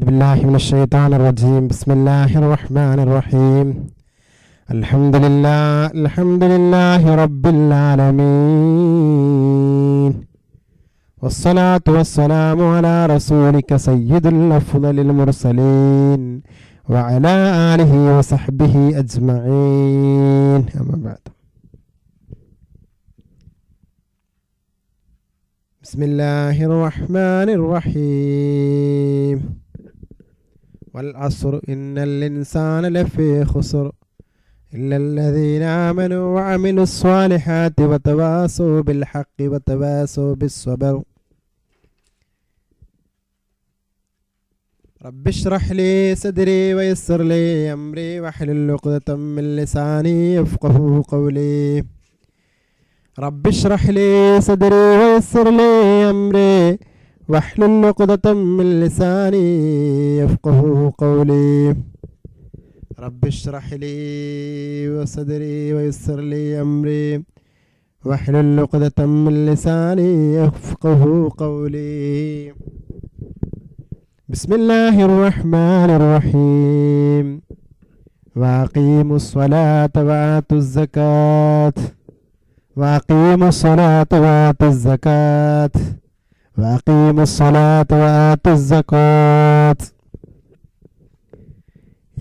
بالله من الشيطان الرجيم. بسم الله الرحمن الرحيم. الحمد لله رب العالمين، والصلاة والسلام على رسولك سيد الأفضل المرسلين وعلى آله وصحبه أجمعين، أما بعد. بسم الله الرحمن الرحيم. والعصر إن الإنسان لفي خسر إلا الذين آمنوا وعملوا الصالحات وتواصوا بالحق وتواصوا بالصبر. رب اشرح لي صدري ويسر لي أمري واحلل عقدة من لساني يفقهوا قولي. رب اشرح لي صدري ويسر لي أمري واحلل عقدة من لساني يفقهوا قولي. رب اشرح لي صدري ويسر لي أمري واحلل عقدة من لساني يفقهوا قولي. بسم الله الرحمن الرحيم. وأقيموا الصلاة وآتوا الزكاة وأقيموا الصلاة وآتوا الزكاة وأقيموا الصلاة وآتوا الزكاة.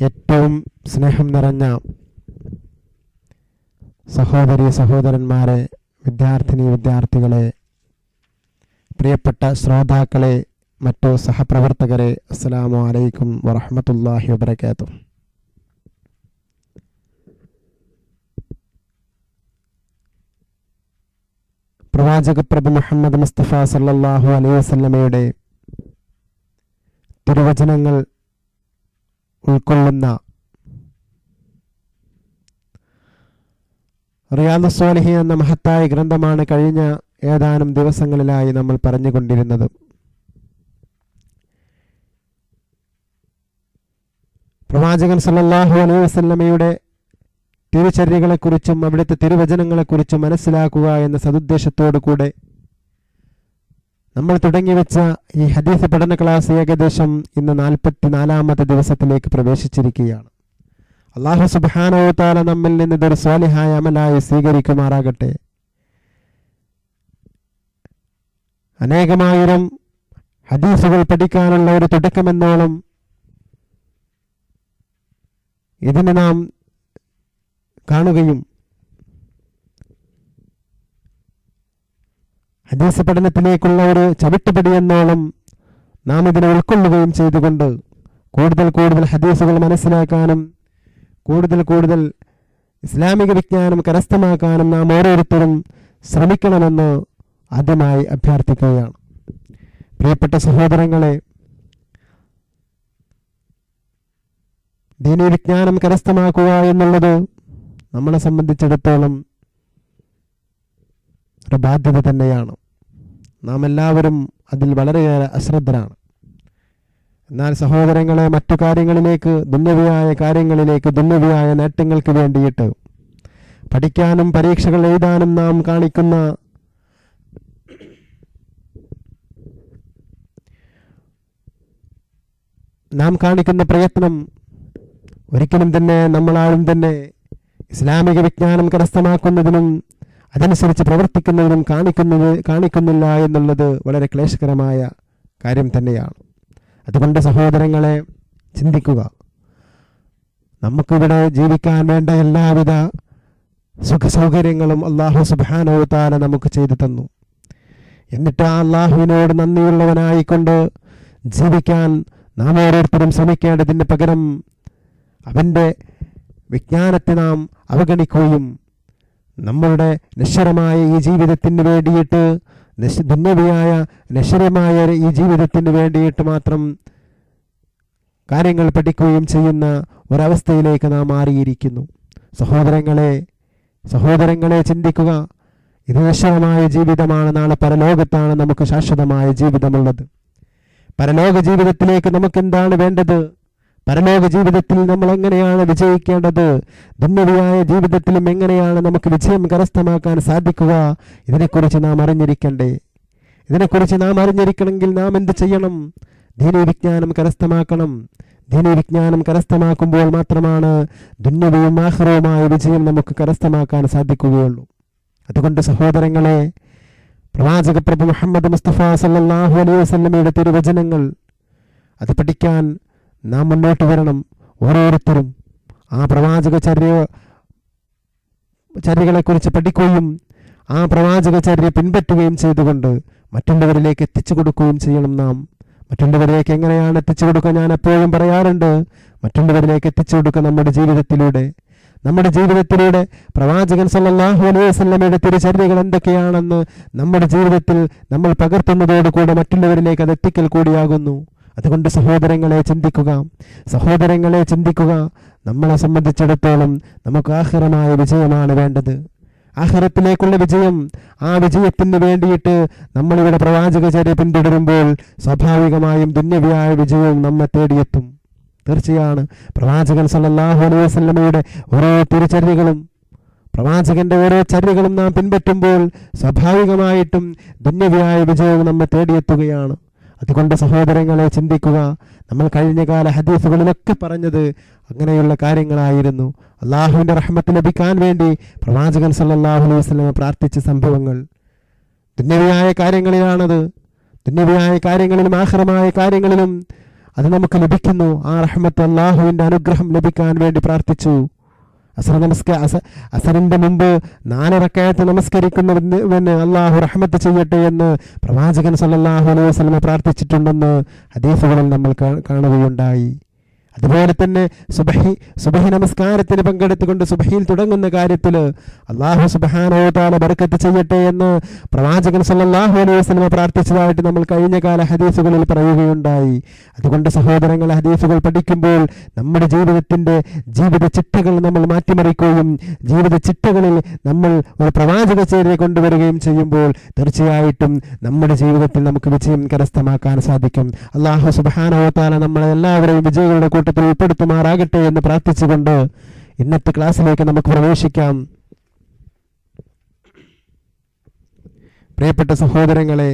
ഏറ്റവും സ്നേഹം നിറഞ്ഞ സഹോദരി സഹോദരന്മാരെ, വിദ്യാർത്ഥികളെ, പ്രിയപ്പെട്ട ശ്രോതാക്കളെ, മറ്റു സഹപ്രവർത്തകരെ, അസ്സലാമു അലൈക്കും വറഹ്മത്തുള്ളാഹി വബറകാതുഹു. പ്രവാചക പ്രഭു മുഹമ്മദ് മുസ്തഫ സല്ലല്ലാഹു അലൈഹി വസല്ലമയുടെ തിരുവചനങ്ങൾ ഉൾക്കൊള്ളുന്ന റിയാദുസ് സ്വാലിഹീൻ എന്ന മഹത്തായ ഗ്രന്ഥമാണ് കഴിഞ്ഞ ഏതാനും ദിവസങ്ങളിലായി നമ്മൾ പറഞ്ഞുകൊണ്ടിരുന്നത്. പ്രവാചകൻ സല്ലല്ലാഹു അലൈഹി വസല്ലമയുടെ തിരുചര്യകളെക്കുറിച്ചും അവിടുത്തെ തിരുവചനങ്ങളെക്കുറിച്ചും മനസ്സിലാക്കുക എന്ന സതുദ്ദേശത്തോടു കൂടെ നമ്മൾ തുടങ്ങിവെച്ച ഈ ഹദീസ് പഠന ക്ലാസ് ഏകദേശം ഇന്ന് 44-ാമത്തെ ദിവസത്തിലേക്ക് പ്രവേശിച്ചിരിക്കുകയാണ്. അല്ലാഹു സുബ്ഹാനഹു വ തആല നമ്മിൽ നിന്ന് ഇതൊരു സ്വാലിഹായ അമലായി സ്വീകരിക്കുമാറാകട്ടെ. അനേകമായിരം ഹദീസുകൾ പഠിക്കാനുള്ള ഒരു തുടക്കമെന്നോളം ഇതിനെ നാം കാണുകയും ഹദീസ് പഠനത്തിലേക്കുള്ള ഒരു ചവിട്ടുപടി എന്നോളം നാം ഇതിനെ ഉൾക്കൊള്ളുകയും ചെയ്തുകൊണ്ട് കൂടുതൽ ഹദീസുകൾ മനസ്സിലാക്കാനും കൂടുതൽ ഇസ്ലാമിക വിജ്ഞാനം കരസ്ഥമാക്കാനും നാം ഓരോരുത്തരും ശ്രമിക്കണമെന്ന് ആദ്യമായി അഭ്യർത്ഥിക്കുകയാണ്. പ്രിയപ്പെട്ട സഹോദരങ്ങളെ, ദീനീ വിജ്ഞാനം കരസ്ഥമാക്കുക എന്നുള്ളത് നമ്മളെ സംബന്ധിച്ചിടത്തോളം ഒരു ബാധ്യത തന്നെയാണ്. നാം എല്ലാവരും അതിൽ വളരെയേറെ അശ്രദ്ധരാണ്. എന്നാൽ സഹോദരങ്ങളെ, മറ്റു കാര്യങ്ങളിലേക്ക്, ദുന്യവിയായ കാര്യങ്ങളിലേക്ക്, ദുന്യവിയായ നേട്ടങ്ങൾക്ക് വേണ്ടിയിട്ട് പഠിക്കാനും പരീക്ഷകൾ എഴുതാനും നാം കാണിക്കുന്ന പ്രയത്നം ഒരിക്കലും തന്നെ നമ്മളാരും തന്നെ ഇസ്ലാമിക വിജ്ഞാനം കരസ്ഥമാക്കുന്നതിനും അതനുസരിച്ച് പ്രവർത്തിക്കുന്നതിനും കാണിക്കുന്നില്ല എന്നുള്ളത് വളരെ ക്ലേശകരമായ കാര്യം തന്നെയാണ്. അതുകൊണ്ട് സഹോദരങ്ങളെ, ചിന്തിക്കുക. നമുക്കിവിടെ ജീവിക്കാൻ വേണ്ട എല്ലാവിധ സുഖസൗകര്യങ്ങളും അല്ലാഹു സുബ്ഹാനഹു വ തആല നമുക്ക് ചെയ്തു തന്നു. എന്നിട്ട് ആ അല്ലാഹുവിനോട് നന്ദിയുള്ളവനായിക്കൊണ്ട് ജീവിക്കാൻ നാം ഓരോരുത്തരും ശ്രമിക്കേണ്ടതിന് പകരം അവൻ്റെ വിജ്ഞാനത്തെ നാം അവഗണിക്കുകയും നമ്മളുടെ നശ്വരമായ ഈ ജീവിതത്തിന് വേണ്ടിയിട്ട്, ദുന്യവിയായ നശ്വരമായ ഈ ജീവിതത്തിന് വേണ്ടിയിട്ട് മാത്രം കാര്യങ്ങൾ പഠിക്കുകയും ചെയ്യുന്ന ഒരവസ്ഥയിലേക്ക് നാം മാറിയിരിക്കുന്നു. സഹോദരങ്ങളെ ചിന്തിക്കുക. ഇത് നശ്വരമായ ജീവിതമാണ്. നാളെ പരലോകത്താണ് നമുക്ക് ശാശ്വതമായ ജീവിതമുള്ളത്. പരലോക ജീവിതത്തിലേക്ക് നമുക്ക് എന്താണ് വേണ്ടത്? പരലോക ജീവിതത്തിൽ നമ്മൾ എങ്ങനെയാണ് വിജയിക്കേണ്ടത്? ദുന്യവിയായ ജീവിതത്തിലും എങ്ങനെയാണ് നമുക്ക് വിജയം കരസ്ഥമാക്കാൻ സാധിക്കുക? ഇതിനെക്കുറിച്ച് നാം അറിഞ്ഞിരിക്കണ്ടേ? ഇതിനെക്കുറിച്ച് നാം അറിഞ്ഞിരിക്കണമെങ്കിൽ നാം എന്ത് ചെയ്യണം? ദീനീ വിജ്ഞാനം കരസ്ഥമാക്കണം. ദീനീ വിജ്ഞാനം കരസ്ഥമാക്കുമ്പോൾ മാത്രമാണ് ദുന്യവും ആഖിറവുമായ വിജയം നമുക്ക് കരസ്ഥമാക്കാൻ സാധിക്കുകയുള്ളൂ. അതുകൊണ്ട് സഹോദരങ്ങളെ, പ്രവാചക പ്രഭു മുഹമ്മദ് മുസ്തഫ സല്ലല്ലാഹു അലൈഹി വസല്ലമയുടെ തിരുവചനങ്ങൾ അത് പഠിക്കാൻ നാം മുന്നോട്ട് വരണം. ഓരോരുത്തരും ആ പ്രവാചക ചര്യകളെക്കുറിച്ച് പഠിക്കുകയും ആ പ്രവാചക ചര്യ പിൻപറ്റുകയും ചെയ്തുകൊണ്ട് മറ്റുള്ളവരിലേക്ക് എത്തിച്ചു കൊടുക്കുകയും ചെയ്യണം. നാം മറ്റുള്ളവരിലേക്ക് എങ്ങനെയാണ് എത്തിച്ചു കൊടുക്കുക? ഞാൻ എപ്പോഴും പറയാറുണ്ട്, മറ്റുള്ളവരിലേക്ക് എത്തിച്ചു കൊടുക്കുക നമ്മുടെ ജീവിതത്തിലൂടെ പ്രവാചകൻ സല്ലല്ലാഹു അലൈഹി വസല്ലമയുടെ തിരുചര്യകൾ എന്തൊക്കെയാണെന്ന് നമ്മുടെ ജീവിതത്തിൽ നമ്മൾ പകർത്തുന്നതോടുകൂടെ മറ്റുള്ളവരിലേക്ക് അത് എത്തിക്കൽ കൂടിയാകുന്നു. അതുകൊണ്ട് സഹോദരങ്ങളെ ചിന്തിക്കുക. നമ്മളെ സംബന്ധിച്ചിടത്തോളം നമുക്ക് ആഖിറമായ വിജയമാണ് വേണ്ടത്. ആഖിറത്തിലേക്കുള്ള വിജയം. ആ വിജയത്തിന് വേണ്ടിയിട്ട് നമ്മളിവിടെ പ്രവാചകചര്യ പിന്തുടരുമ്പോൾ സ്വാഭാവികമായും ദുന്യവിയായ വിജയവും നമ്മെ തേടിയെത്തും. തീർച്ചയാണ് പ്രവാചകൻ സല്ലല്ലാഹു അലൈഹി വസല്ലമയുടെ ഓരോ തിരുചര്യകളും, പ്രവാചകന്റെ ഓരോ ചര്യകളും നാം പിൻപറ്റുമ്പോൾ സ്വാഭാവികമായിട്ടും ദുന്യവിയായ വിജയവും നമ്മെ തേടിയെത്തുകയാണ്. അതുകൊണ്ട് സഹോദരങ്ങളെ ചിന്തിക്കുക. നമ്മൾ കഴിഞ്ഞകാല ഹദീസുകളിലൊക്കെ പറഞ്ഞത് അങ്ങനെയുള്ള കാര്യങ്ങളായിരുന്നു. അള്ളാഹുവിൻ്റെ റഹ്മത്ത് ലഭിക്കാൻ വേണ്ടി പ്രവാചകൻ സല്ലല്ലാഹു അലൈഹി വസല്ലം പ്രാർത്ഥിച്ച സംഭവങ്ങൾ ദുന്യവിയായ കാര്യങ്ങളിലാണത്. ദുന്യവിയായ കാര്യങ്ങളിലും ആഖിറമായ കാര്യങ്ങളിലും അത് നമുക്ക് ലഭിക്കുന്നു. ആ റഹ്മത്ത്, അള്ളാഹുവിൻ്റെ അനുഗ്രഹം ലഭിക്കാൻ വേണ്ടി പ്രാർത്ഥിച്ചു. അസറിന്റെ മുമ്പ് 4 റക്അത്ത് നമസ്കരിക്കുന്നവന് അള്ളാഹു റഹ്മത്ത് ചെയ്യട്ടെ എന്ന് പ്രവാചകൻ സല്ലല്ലാഹു അലൈഹി വസല്ലം പ്രാർത്ഥിച്ചിട്ടുണ്ടെന്ന് ഹദീസുകളിൽ നമ്മൾ കാണുകയുണ്ടായി. അതുപോലെ തന്നെ സുബഹി നമസ്കാരത്തിന് പങ്കെടുത്തുകൊണ്ട് സുബഹിയിൽ തുടങ്ങുന്ന കാര്യത്തിൽ അല്ലാഹു സുബ്ഹാനഹു വ തആല ബർക്കത്ത് ചെയ്യട്ടെ എന്ന് പ്രവാചകൻ സല്ലല്ലാഹു അലൈഹി വസല്ലം പ്രാർത്ഥിച്ചതായിട്ട് നമ്മൾ കഴിഞ്ഞ കാല ഹദീസുകളിൽ പറയുകയുണ്ടായി. അതുകൊണ്ട് സഹോദരങ്ങൾ, ഹദീസുകൾ പഠിക്കുമ്പോൾ നമ്മുടെ ജീവിത ചിട്ടകൾ നമ്മൾ മാറ്റിമറിക്കുകയും ജീവിത ചിട്ടകളിൽ നമ്മൾ ഒരു പ്രവാചക ചര്യ കൊണ്ടുവരികയും ചെയ്യുമ്പോൾ തീർച്ചയായിട്ടും നമ്മുടെ ജീവിതത്തിൽ നമുക്ക് വിജയം കരസ്ഥമാക്കാൻ സാധിക്കും. അല്ലാഹു സുബ്ഹാനഹു വ തആല നമ്മളെ എല്ലാവരെയും വിജയികളുടെ കൂട്ടത്തിൽ ഉൾപ്പെടുത്തുമാറാകട്ടെ എന്ന് പ്രാർത്ഥിച്ചുകൊണ്ട് ഇന്നത്തെ ക്ലാസ്സിലേക്ക് നമുക്ക് പ്രവേശിക്കാം. പ്രിയപ്പെട്ട സഹോദരങ്ങളെ,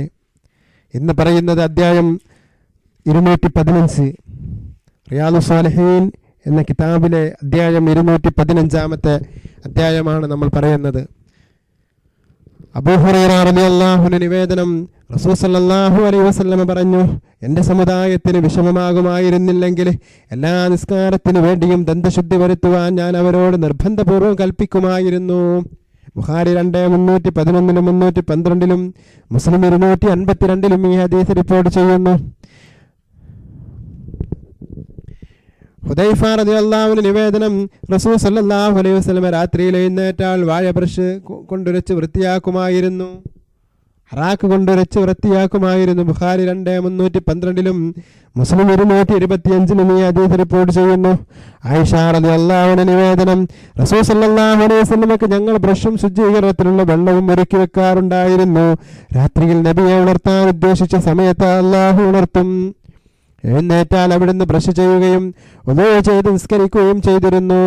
ഇന്ന് പറയുന്നത് അധ്യായം 215 റിയാദുസ് സാലിഹീൻ എന്ന കിതാബിലെ അധ്യായം 215 അധ്യായമാണ് നമ്മൾ പറയുന്നത്. അബൂ ഹുറൈറ റളിയല്ലാഹു അൻഹു നിവേദനം, റസൂൽ സല്ലല്ലാഹു അലൈഹി വസല്ലം പറഞ്ഞു, എൻ്റെ സമുദായത്തിന് വിഷമമാകുമായിരുന്നില്ലെങ്കിൽ എല്ലാ നിസ്കാരത്തിനു വേണ്ടിയും ദന്തശുദ്ധി വരുത്തുവാൻ ഞാൻ അവരോട് നിർബന്ധപൂർവ്വം കൽപ്പിക്കുമായിരുന്നു. ബുഖാരി 2311 312 മുസ്ലിം 252 ഈ ഹദീസ് റിപ്പോർട്ട് ചെയ്യുന്നു. ഹുദൈഫ റളിയല്ലാഹു അൻഹു നിവേദനം, റസൂൽ സല്ലല്ലാഹു അലൈഹി വസല്ലം രാത്രിയിൽ എഴുന്നേറ്റാൽ വാഴ ബ്രഷ് കൊണ്ടുരച്ച് വൃത്തിയാക്കുമായിരുന്നു, ഹറാക്ക് കൊണ്ടുരച്ച് വൃത്തിയാക്കുമായിരുന്നു. ബുഖാരി 2312 മുസ്ലിം 225 ഈ ഹദീസ് റിപ്പോർട്ട് ചെയ്യുന്നു. ആയിഷ റളിയല്ലാഹു അൻഹ നിവേദനം, റസൂൽ സല്ലല്ലാഹു അലൈഹി വസല്ലമക്ക് ഞങ്ങൾ ബ്രഷും ശുചീകരണത്തിനുള്ള വെള്ളവും ഒരുക്കി വെക്കാറുണ്ടായിരുന്നു. രാത്രിയിൽ നബിയെ ഉണർത്താൻ ഉദ്ദേശിച്ച സമയത്ത് അല്ലാഹു ഉണർത്തും. എഴുന്നേറ്റാൽ അവിടുന്ന് ബ്രഷ് ചെയ്യുകയും ഒന്നു ചെയ്ത് നിസ്കരിക്കുകയും ചെയ്തിരുന്നു.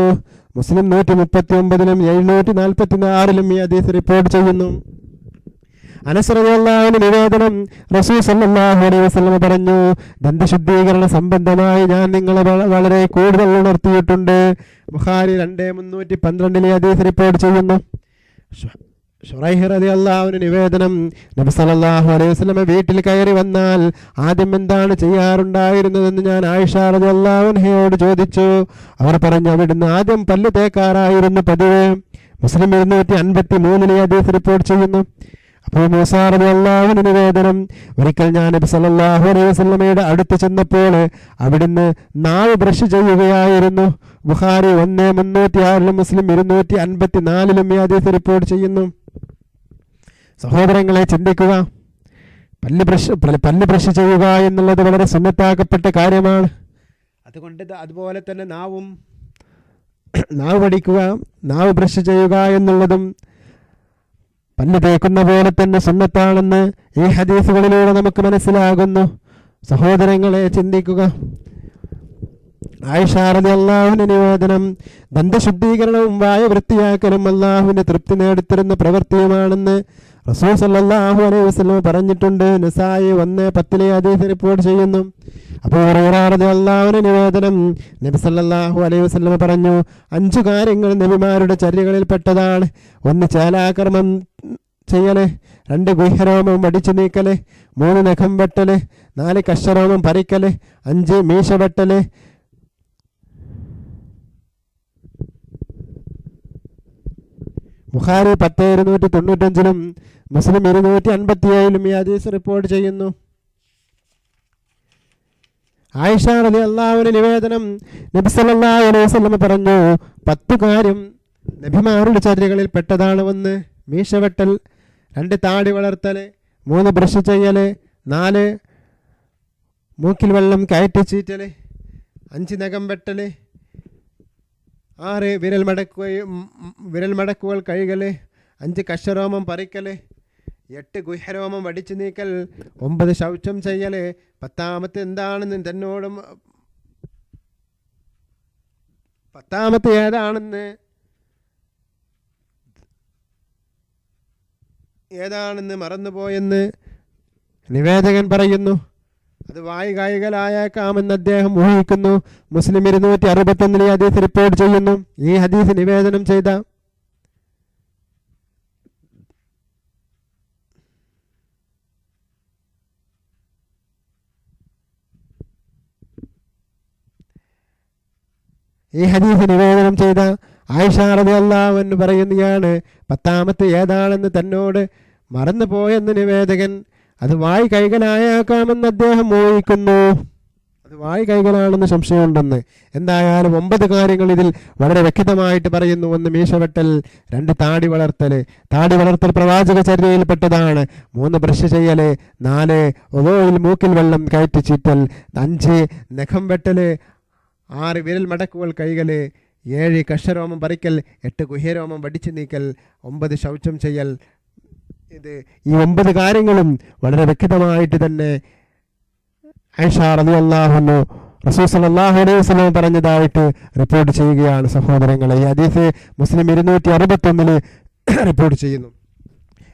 മുസ്ലിം 139 746 ഈ ഹദീസ് റിപ്പോർട്ട് ചെയ്യുന്നു. അനസ് റളിയല്ലാഹു അൻഹു നിവേദനം, റസൂൽ സല്ലല്ലാഹു അലൈഹി വസല്ലം പറഞ്ഞു, ദന്തശുദ്ധീകരണ സംബന്ധമായി ഞാൻ നിങ്ങളെ വളരെ കൂടുതൽ ഉണർത്തിയിട്ടുണ്ട്. ബുഖാരി 2312 ഈ ഹദീസ് റിപ്പോർട്ട് ചെയ്യുന്നു. ശുറൈഹ് റളിയല്ലാഹു അൻഹു നിവേദനം, നബി സല്ലല്ലാഹു അലൈഹി വസല്ലം വീട്ടിൽ കയറി വന്നാൽ ആദ്യം എന്താണ് ചെയ്യാറുണ്ടായിരുന്നതെന്ന് ഞാൻ ആയിഷ റളിയല്ലാഹു അൻഹയോട് ചോദിച്ചു. അവർ പറഞ്ഞു, അവിടുന്ന് ആദ്യം പല്ല് തേക്കാറായിരുന്നു പതിവ്. മുസ്ലിം 253 ഹദീസ് റിപ്പോർട്ട് ചെയ്യുന്നു. അബൂ മൂസാ റളിയല്ലാഹു അൻഹു നിവേദനം, ഒരിക്കൽ ഞാൻ നബി സല്ലല്ലാഹു അലൈഹി വസല്ലമയുടെ അടുത്ത് ചെന്നപ്പോൾ അവിടുന്ന് നാവ് ബ്രഷ് ചെയ്യുകയായിരുന്നു. ബുഖാരി 1306 മുസ്ലിം 254 ഈ ഹദീസ് റിപ്പോർട്ട് ചെയ്യുന്നു. സഹോദരങ്ങളെ, ചിന്തിക്കുക. പല്ല് ബ്രഷ് ചെയ്യുക എന്നുള്ളത് വളരെ സുന്നത്താക്കപ്പെട്ട കാര്യമാണ്. അതുപോലെ തന്നെ നാവ് പഠിക്കുക, നാവ് ബ്രഷ് ചെയ്യുക എന്നുള്ളതും പല്ല് തേക്കുന്ന പോലെ തന്നെ സുന്നത്താണെന്ന് ഈ ഹദീസുകളിലൂടെ നമുക്ക് മനസ്സിലാകുന്നു. സഹോദരങ്ങളെ, ചിന്തിക്കുക. ആയിഷ റളിയല്ലാഹു അൻഹ നിവേദനം, ദന്തശുദ്ധീകരണവും വായ വൃത്തിയാക്കലും അല്ലാഹുവിന്റെ തൃപ്തി നേടിത്തരുന്ന പ്രവൃത്തിയുമാണെന്ന് റസൂൽ സല്ലല്ലാഹു അലൈഹി വസല്ലം പറഞ്ഞിട്ടുണ്ട്. നസായി 1:10 ഹദീസ് റിപ്പോർട്ട് ചെയ്യുന്നു. അപ്പോൾ റളിയല്ലാഹു നിവേദനം, നബി സല്ലല്ലാഹു അലൈഹി വസല്ലം പറഞ്ഞു, 5 കാര്യങ്ങൾ നബിമാരുടെ ചര്യകളിൽ പെട്ടതാണ്. 1 ചാലാകർമ്മം ചെയ്യല്, 2 ഗുഹ്യരോമം വടിച്ചു നീക്കല്, 3 നഖം വെട്ടല്, 4 കശരോമം പറിക്കല്, 5 മീശ വെട്ടല്. ബുഖാരി 10,295 മുസ്ലിം 257 ഈ ഹദീസ് റിപ്പോർട്ട് ചെയ്യുന്നു. ആയിഷ റളിയല്ലാഹു അൻഹ നിവേദനം, നബി സല്ലല്ലാഹു അലൈഹി വസല്ലം പറഞ്ഞു, 10 കാര്യം നബിമാരുടെ ചര്യകളിൽ പെട്ടതാണ്. 1 മീശ വെട്ടൽ, 2 താടി വളർത്തൽ, 3 ബ്രഷ് ചെയ്യൽ, 4 മൂക്കിൽ വെള്ളം കയറ്റി ചീറ്റൽ, 5 നഖം വെട്ടൽ, 6 വിരൽ മടക്കുകൾ കഴുകൽ, 5 കശരോമം പറിക്കൽ, 8 ഗുഹ്യരോമം വടിച്ചു നീക്കൽ, 9 ശൗചം ചെയ്യൽ, 10ാമത്തെ എന്താണെന്ന് ഏതാണെന്ന് മറന്നുപോയെന്ന് നിവേദകൻ പറയുന്നു. അത് വായു കായികലായേക്കാമെന്ന് അദ്ദേഹം ഊഹിക്കുന്നു. മുസ്ലിം 261 ഹദീസ് റിപ്പോർട്ട് ചെയ്യുന്നു. ഈ ഹദീസ് നിവേദനം ചെയ്ത ആയിഷ റളിയല്ലാഹു അൻഹ പറയുകയാണ്, 10ാമത്തെ ഏതാണെന്ന് തന്നോട് മറന്നുപോയെന്ന് നിവേദകൻ. അത് വായു കൈകലായേക്കാമെന്ന് അദ്ദേഹം ഊഹിക്കുന്നു. അത് വായു കൈകളാണെന്ന് സംശയമുണ്ടെന്ന്. എന്തായാലും 9 കാര്യങ്ങൾ ഇതിൽ വളരെ വ്യക്തമായിട്ട് പറയുന്നു. 1 മീശവെട്ടൽ, 2 താടി വളർത്തൽ പ്രവാചക ചര്യയിൽപ്പെട്ടതാണ്. 3 ബ്രഷ് ചെയ്യൽ, 4 ഒവോയിൽ മൂക്കിൽ വെള്ളം കയറ്റി ചീറ്റൽ, 5 നഖം വെട്ടൽ, 6 വിരൽ മടക്കുകൾ കൈകൾ, 7 കശരോമം പറിക്കൽ, 8 ഗുഹ്യരോമം വടിച്ചു നീക്കൽ, 9 ശൗചം ചെയ്യൽ. ഈ 9 കാര്യങ്ങളും വളരെ വ്യക്തമായിട്ട് തന്നെ ആയിഷ റളിയല്ലാഹു അൻഹ റസൂൽ സല്ലല്ലാഹു അലൈഹി വസല്ലം പറഞ്ഞതായിട്ട് റിപ്പോർട്ട് ചെയ്യുകയാണ്. സഹോദരങ്ങളെ, ഈ ഹദീസ് മുസ്ലിം 261 റിപ്പോർട്ട് ചെയ്യുന്നു.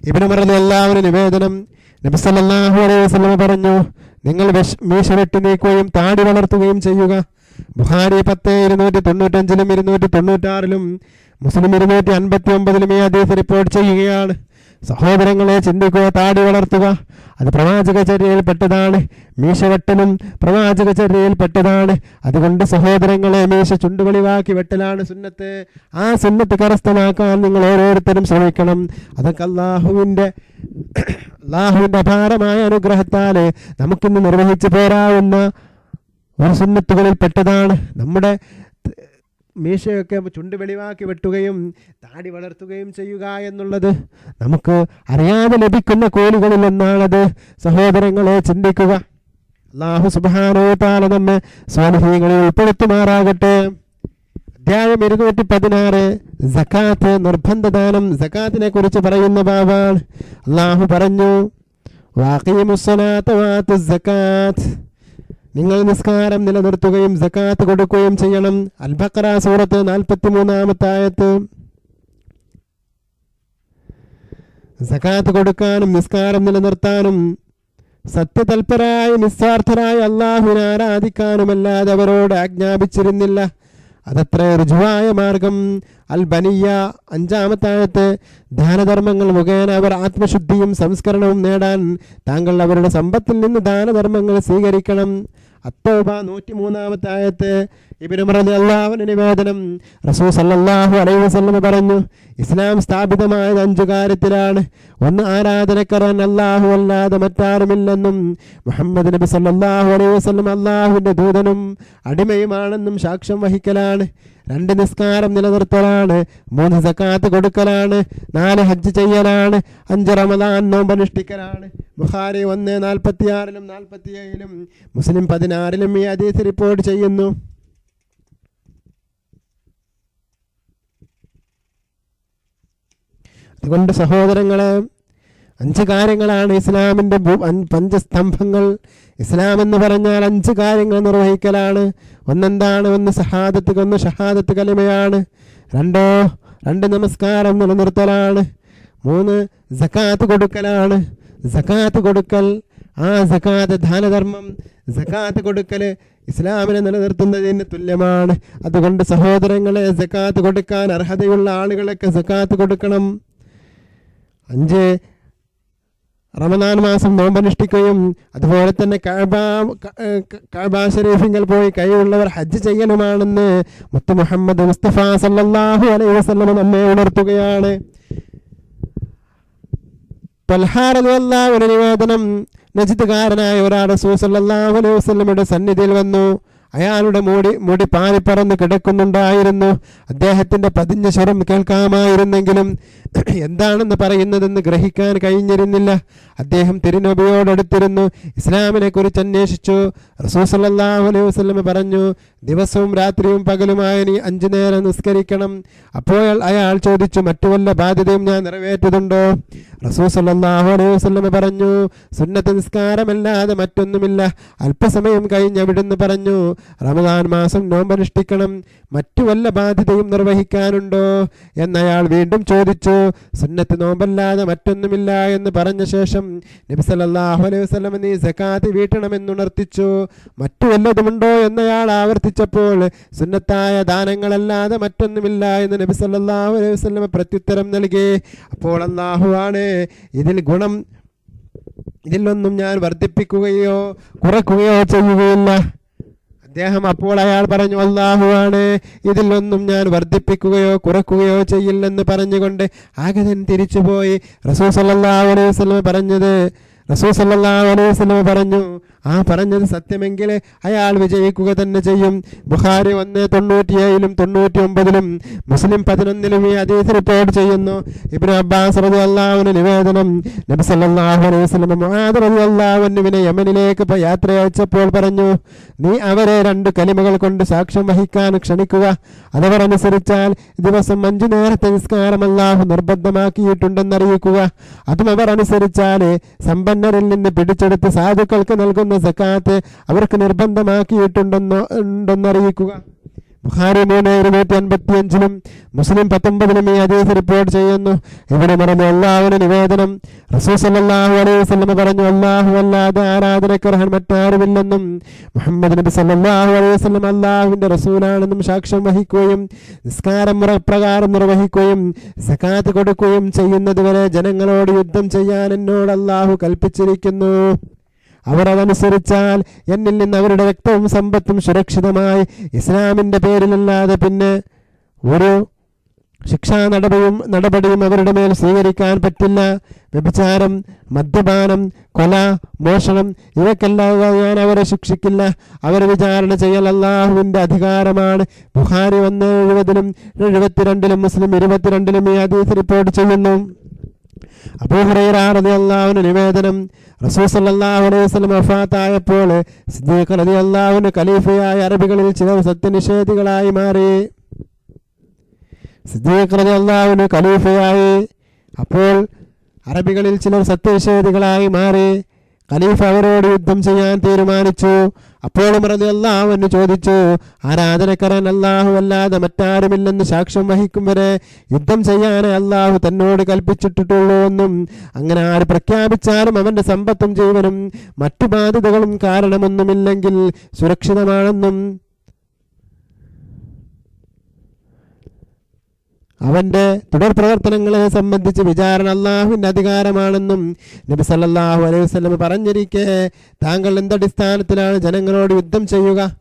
ഇബ്നു ഉമർ റളിയല്ലാഹു അൻഹു നിവേദനം, നബി സല്ലല്ലാഹു അലൈഹി വസല്ലം പറഞ്ഞു, നിങ്ങൾ മീശ വെട്ടി നീക്കുകയും താടി വളർത്തുകയും ചെയ്യുക. ബുഖാരി 10,295 296 മുസ്ലിം 259 ഈ ഹദീസ് റിപ്പോർട്ട് ചെയ്യുകയാണ്. സഹോദരങ്ങളെ, ചിന്തിക്കുക, താടി വളർത്തുക അത് പ്രവാചക ചര്യയിൽപ്പെട്ടതാണ്. മീശ വെട്ടലും പ്രവാചക ചര്യയിൽപ്പെട്ടതാണ്. അതുകൊണ്ട് സഹോദരങ്ങളെ, മീശ ചുണ്ടുവെളിവാക്കി വെട്ടലാണ് സുന്നത്ത്. ആ സുന്നത്ത് കരസ്ഥമാക്കാൻ നിങ്ങൾ ഓരോരുത്തരും ശ്രമിക്കണം. അതൊക്കെ അള്ളാഹുവിൻ്റെ അപാരമായ അനുഗ്രഹത്താൽ നമുക്കിന്ന് നിർവഹിച്ചു പോരാവുന്ന ഒരു സുന്നത്തുകളിൽ പെട്ടതാണ്. നമ്മുടെ മീശയൊക്കെ ചുണ്ട് വെളിവാക്കി വെട്ടുകയും താടി വളർത്തുകയും ചെയ്യുക എന്നുള്ളത് നമുക്ക് അറിയാതെ ലഭിക്കുന്ന കൂലികളിൽ ഒന്നാണത്. സഹോദരങ്ങളെ, ചിന്തിക്കുക. അല്ലാഹു സുബ്ഹാനഹു വ തആല നമ്മെ സ്വാലിഹീങ്ങളിൽ ഉൾപ്പെടുത്തുമാറാകട്ടെ. അധ്യായം 216 സകാത്ത്, നിർബന്ധദാനം. സകാത്തിനെ കുറിച്ച് പറയുന്ന ബാബാണ്. അല്ലാഹു പറഞ്ഞു, വഅഖീമുസ്സലാത്ത വആത്തുസ് സകാത്ത്, നിങ്ങൾ നിസ്കാരം നിലനിർത്തുകയും സകാത്ത് കൊടുക്കുകയും ചെയ്യണം. അൽ-ബഖറ സൂറത്ത് 43-ാമത്തെ ആയത്ത്. സകാത്ത് കൊടുക്കാനും നിസ്കാരം നിലനിർത്താനും സത്യതൽപരായി നിസ്വാർത്ഥരായി അള്ളാഹുവിനെ ആരാധിക്കാനുമല്ലാതെ അവരോട് ആജ്ഞാപിച്ചിരുന്നില്ല. അതത്ര ഋജുവായ മാർഗം. അൽ-ബനിയ 5-ാമത്തെ ആയത്ത്. ദാനധർമ്മങ്ങൾ മുഖേന അവർ ആത്മശുദ്ധിയും സംസ്കരണവും നേടാൻ താങ്കൾ അവരുടെ സമ്പത്തിൽ നിന്ന് ദാനധർമ്മങ്ങൾ സ്വീകരിക്കണം. അത്തൗബ 103-ാമത്തെ ആയത്ത്. ഇബ്നു ഉമർ റളിയല്ലാഹു അൻഹു നിവേദനം, റസൂൽ സല്ലല്ലാഹു അലൈഹി വസല്ലം പറഞ്ഞു, ഇസ്ലാം സ്ഥാപിതമായത് 5 കാര്യത്തിലാണ്. 1 ആരാധനക്കാരൻ അല്ലാഹു അല്ലാതെ മറ്റാരുമില്ലെന്നും മുഹമ്മദ് നബി സല്ലല്ലാഹു അലൈഹി വസല്ലം അല്ലാഹുവിൻ്റെ ദൂതനും അടിമയുമാണെന്നും സാക്ഷ്യം വഹിക്കലാണ്. 2 നിസ്കാരം നിലനിർത്തലാണ്. 3 സകാത്ത് കൊടുക്കലാണ്. 4 ഹജ്ജ് ചെയ്യലാണ്. 5 റമദാൻ നോമ്പനുഷ്ഠിക്കലാണ്. ബുഖാരി 1:46 47 മുസ്ലിം 16 ഈ ഹദീസ് റിപ്പോർട്ട് ചെയ്യുന്നു. അതുകൊണ്ട് സഹോദരങ്ങളെ, 5 കാര്യങ്ങളാണ് ഇസ്ലാമിൻ്റെ 5 സ്തംഭങ്ങൾ. ഇസ്ലാം എന്ന് പറഞ്ഞാൽ 5 കാര്യങ്ങൾ നിർവഹിക്കലാണ്. ഒന്നെന്താണ്? 1 ഷഹാദത്ത്, 1 ഷഹാദത്ത് കലിമയാണ്. 2 നമസ്കാരം നിലനിർത്തലാണ്. 3 സകാത്ത് കൊടുക്കലാണ്. സകാത്ത് കൊടുക്കൽ, ആ സകാത്ത് ദാനധർമ്മം, സകാത്ത് കൊടുക്കൽ ഇസ്ലാമിനെ നിലനിർത്തുന്നതിന് തുല്യമാണ്. അതുകൊണ്ട് സഹോദരങ്ങളെ, സകാത്ത് കൊടുക്കാൻ അർഹതയുള്ള ആളുകളൊക്കെ സകാത്ത് കൊടുക്കണം. 5 റമദാൻ മാസം നോമ്പനുഷ്ഠിക്കുകയും അതുപോലെ തന്നെ കഅബ ശരീഫിൽ പോയി കഴിവുള്ളവർ ഹജ്ജ് ചെയ്യണമാണെന്ന് മുത്ത് മുഹമ്മദ് മുസ്തഫ സല്ലല്ലാഹു അലൈഹി വസല്ലം നമ്മെ ഉണർത്തുകയാണ്. ത്വൽഹാ റളിയല്ലാഹു അൻഹു നിവേദനം, നജ്ദ്കാരനായ ഒരാൾ റസൂൽ സല്ലല്ലാഹു അലൈഹി വസല്ലമയുടെ സന്നിധിയിൽ വന്നു. അയാളുടെ മുടി പാറിപ്പറന്ന് കിടക്കുന്നുണ്ടായിരുന്നു. അദ്ദേഹത്തിന്റെ പതിഞ്ഞ സ്വരം കേൾക്കാമായിരുന്നെങ്കിലും എന്താണെന്ന് പറയുന്നതെന്ന് ഗ്രഹിക്കാൻ കഴിഞ്ഞിരുന്നില്ല. അദ്ദേഹം തിരുനബിയോടടുത്തിരുന്നു ഇസ്ലാമിനെ കുറിച്ച് അന്വേഷിച്ചു. റസൂൽ സല്ലല്ലാഹു അലൈഹി വസല്ലം പറഞ്ഞു, ദിവസവും രാത്രിയും പകലുമായി നീ 5 നേരം നിസ്കരിക്കണം. അപ്പോൾ അയാൾ ചോദിച്ചു, മറ്റു വല്ല ബാധ്യതയും ഞാൻ നിറവേറ്റതുണ്ടോ? റസൂൽ സല്ലല്ലാഹു അലൈഹി വസല്ലം പറഞ്ഞു, സുന്നത്ത് നിസ്കാരമല്ലാതെ മറ്റൊന്നുമില്ല. അല്പസമയം കഴിഞ്ഞ് അവിടുന്ന് പറഞ്ഞു, റമദാൻ മാസം നോമ്പനുഷ്ഠിക്കണം. മറ്റു വല്ല ബാധ്യതയും നിർവഹിക്കാനുണ്ടോ എന്നയാൾ വീണ്ടും ചോദിച്ചു. സുന്നത്ത് നോമ്പല്ലാതെ മറ്റൊന്നുമില്ല എന്ന് പറഞ്ഞ ശേഷം നബി സല്ലല്ലാഹു അലൈഹി വസല്ലം നീ സകാത്ത് വീട്ടണമെന്നുണർത്തിച്ചു. മറ്റു വല്ലതുമുണ്ടോ എന്നയാൾ ആവർത്തിച്ചപ്പോൾ സുന്നത്തായ ദാനങ്ങളല്ലാതെ മറ്റൊന്നുമില്ല എന്ന് നബി സല്ലല്ലാഹു അലൈഹി വസല്ലം പ്രത്യുത്തരം നൽകി. അപ്പോൾ അല്ലാഹുവാണ് ഇതിലൊന്നും ഞാൻ വർദ്ധിപ്പിക്കുകയോ കുറയ്ക്കുകയോ ചെയ്യുകയില്ല. അപ്പോൾ അയാൾ പറഞ്ഞു, അല്ലാഹുവാണ് ഇതിലൊന്നും ഞാൻ വർദ്ധിപ്പിക്കുകയോ കുറയ്ക്കുകയോ ചെയ്യില്ലെന്ന് പറഞ്ഞുകൊണ്ട് ആഗതൻ തിരിച്ചുപോയി. റസൂൽ സല്ലല്ലാഹു അലൈഹി വസല്ലം പറഞ്ഞു, ആ പറഞ്ഞത് സത്യമെങ്കിൽ അയാൾ വിജയിക്കുക തന്നെ ചെയ്യും. ബുഖാരി 197-ലും 99-ലും മുസ്ലിം 11-ലും ഈ ഹദീസ് റിപ്പോർട്ട് ചെയ്യുന്നു. ഇബ്നു അബ്ബാസ് റളിയല്ലാഹു അൻഹു നിവേദനം, നബി സല്ലല്ലാഹു അലൈഹി വസല്ലം മുആദ് റളിയല്ലാഹു അൻഹുവിനെ യമനിലേക്ക് യാത്ര അയച്ചപ്പോൾ പറഞ്ഞു, നീ അവരെ 2 കലിമകൾ കൊണ്ട് സാക്ഷ്യം വഹിക്കാൻ ക്ഷണിക്കുക. അതവർ അനുസരിച്ചാൽ ദിവസം 5 നേരത്തെ നിസ്കാരം അല്ലാഹു നിർബന്ധമാക്കിയിട്ടുണ്ടെന്നറിയിക്കുക. അതും അവർ അനുസരിച്ചാൽ സമ്പന്നരിൽ നിന്ന് പിടിച്ചെടുത്ത് സാധുക്കൾക്ക് നൽകുന്ന സകാത്ത് അവർക്ക് നിർബന്ധമാക്കിയിട്ടുണ്ടെന്നറിയിക്കുക. ബുഖാരി 3255-ലും മുസ്ലിം 19-ലും ഈ ഹദീസ് റിപ്പോർട്ട് ചെയ്യുന്നു. ഇവിടെ പറഞ്ഞു അല്ലാഹുവിന്റെ നിവേദനം, റസൂൽ സല്ലല്ലാഹു അലൈഹി വസല്ലം പറഞ്ഞു, അല്ലാഹു അല്ലാതെ ആരാധനയ്ക്ക് അർഹൻ മറ്റാരുമില്ലെന്നും മുഹമ്മദ് നബി സല്ലല്ലാഹു അലൈഹി വസല്ലം അല്ലാഹുവിന്റെ റസൂലാണെന്നും സാക്ഷ്യം വഹിക്കുകയും നിസ്കാരം മുറപ്രകാരം നിർവഹിക്കുകയും സകാത്ത് കൊടുക്കുകയും ചെയ്യുന്നതുവരെ ജനങ്ങളോട് യുദ്ധം ചെയ്യാൻ എന്നോട് അല്ലാഹു കൽപ്പിച്ചിരിക്കുന്നു. അവർ അതനുസരിച്ചാൽ എന്നിൽ നിന്ന് അവരുടെ രക്തവും സമ്പത്തും സുരക്ഷിതമായി ഇസ്ലാമിന്റെ പേരിലല്ലാതെ പിന്നെ ഒരു ശിക്ഷാ നടപടിയും അവരുടെ മേൽ സ്വീകരിക്കാൻ പറ്റില്ല. വ്യഭിചാരം, മദ്യപാനം, കൊല, മോഷണം ഇവയ്ക്കെല്ലാം ഞാൻ അവരെ ശിക്ഷിക്കില്ല. അവരെ വിചാരണ ചെയ്യൽ അല്ലാഹുവിന്റെ അധികാരമാണ്. ബുഖാരി 170-ലും 72-ലും മുസ്ലിം 22-ലും ഈ ഹദീസ് റിപ്പോർട്ട് ചെയ്യുന്നു. അബൂ ഹുറൈറ റളിയല്ലാഹു അൻഹു നിവേദനം, റസൂൽ സല്ലല്ലാഹു അലൈഹി വസല്ലം വഫാത്തായപ്പോൾ സിദ്ദീഖ് റളിയല്ലാഹു അൻഹു ഖലീഫയായ അറബികളിൽ ചിലർ സത്യനിഷേധികളായി മാറി. സിദ്ദീഖ് റളിയല്ലാഹു അൻഹു ഖലീഫയായി. അപ്പോൾ അറബികളിൽ ചിലർ സത്യനിഷേധികളായി മാറി. ഖലീഫ അവരോട് യുദ്ധം ചെയ്യാൻ തീരുമാനിച്ചു. അപ്പോഴും റളിയല്ലാഹു അൻഹു ചോദിച്ചു, ആരാധനക്കാരൻ അല്ലാഹു അല്ലാതെ മറ്റാരുമില്ലെന്ന് സാക്ഷ്യം വഹിക്കും വരെ യുദ്ധം ചെയ്യാനേ അല്ലാഹു തന്നോട് കൽപ്പിച്ചിട്ടുള്ളൂ എന്നും അങ്ങനെ ആര് പ്രഖ്യാപിച്ചാലും അവന്റെ സമ്പത്തും ജീവനും മറ്റു ബാധ്യതകളും കാരണമൊന്നുമില്ലെങ്കിൽ സുരക്ഷിതമാണെന്നും അവന്റെ തുടർ പ്രവർത്തനങ്ങളെ സംബന്ധിച്ച് വിചാരണ അല്ലാഹുവിന്റെ അധികാരമാണെന്നും നബി സല്ലല്ലാഹു അലൈഹി വസല്ലം പറഞ്ഞിരിക്കെ താങ്കൾ എന്തടിസ്ഥാനത്തിലാണ് ജനങ്ങളോട് യുദ്ധം ചെയ്യുക